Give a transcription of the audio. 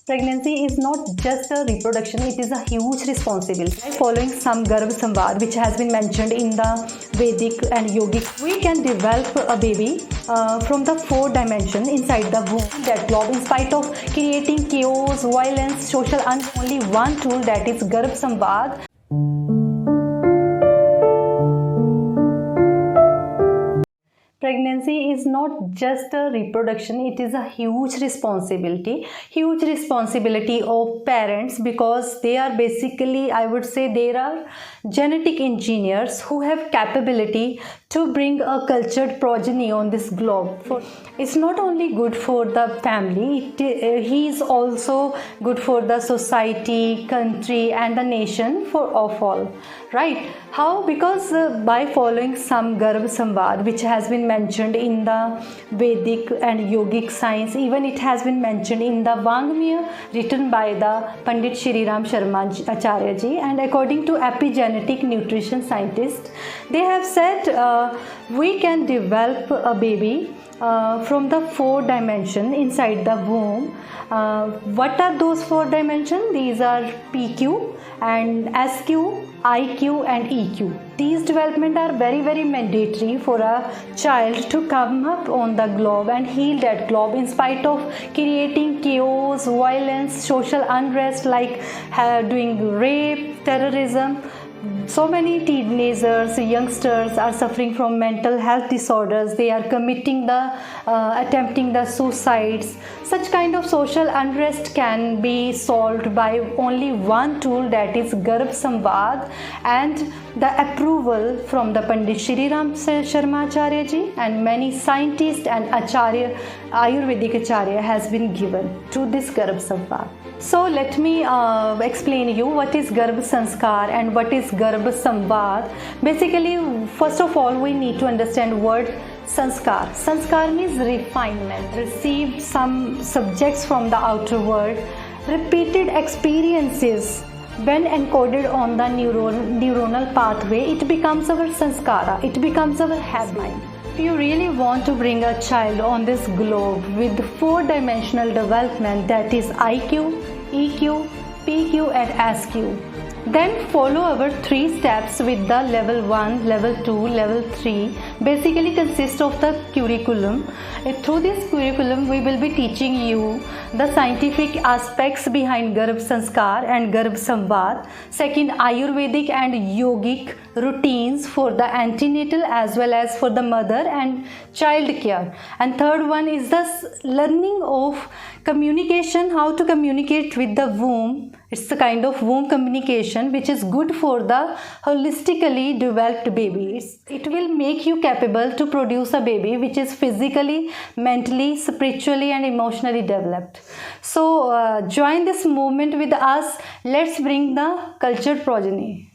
Pregnancy is not just a reproduction, it is a huge responsibility. Following some Garbh Samvad, which has been mentioned in the Vedic and Yogic, we can develop a baby from the four dimension inside the womb, that globe, in spite of creating chaos, violence, social only one tool, that is Garbh Samvad. Pregnancy is not just a reproduction, it is a huge responsibility of parents, because they are basically, I would say, there are genetic engineers who have capability to bring a cultured progeny on this globe. It's not only good for the family, he is also good for the society, country and the nation of all. Right? How? Because by following some Garbh Samvad, which has been mentioned in the Vedic and Yogic science, even it has been mentioned in the Vangmya written by the Pandit Shri Ram Sharma Acharya ji, and according to epigenetic nutrition scientists, they have said we can develop a baby from the four dimension inside the womb. What are those four dimensions? These are PQ and SQ, IQ and EQ. These development are very mandatory for a child to come up on the globe and heal that globe, in spite of creating chaos, violence, social unrest, like doing rape, terrorism. So many teenagers, youngsters are suffering from mental health disorders. They are committing attempting the suicides. Such kind of social unrest can be solved by only one tool, that is Garbh Samvad, and the approval from the Pandit Shri Ram Sharma Acharya ji and many scientists and Ayurvedic Acharya has been given to this Garbh Samvad. So let me explain you what is Garbh Sanskar and what is Garbh Samvad. Basically, first of all, we need to understand word Sanskar. Sanskar means refinement, received some subjects from the outer world, repeated experiences. When encoded on the neuronal pathway, it becomes our sanskara, it becomes our habit. If you really want to bring a child on this globe with four-dimensional development, that is IQ, EQ, PQ and SQ, then follow our 3 steps with the level 1, level 2, level 3. Basically consists of the curriculum. Through this curriculum, we will be teaching you the scientific aspects behind Garbh Sanskar and Garbh Samvad. Second, Ayurvedic and Yogic routines for the antenatal as well as for the mother and child care. And third one is the learning of communication, how to communicate with the womb. It's the kind of womb communication which is good for the holistically developed babies. It will make you capable to produce a baby which is physically, mentally, spiritually and emotionally developed. So join this movement with us. Let's bring the cultured progeny.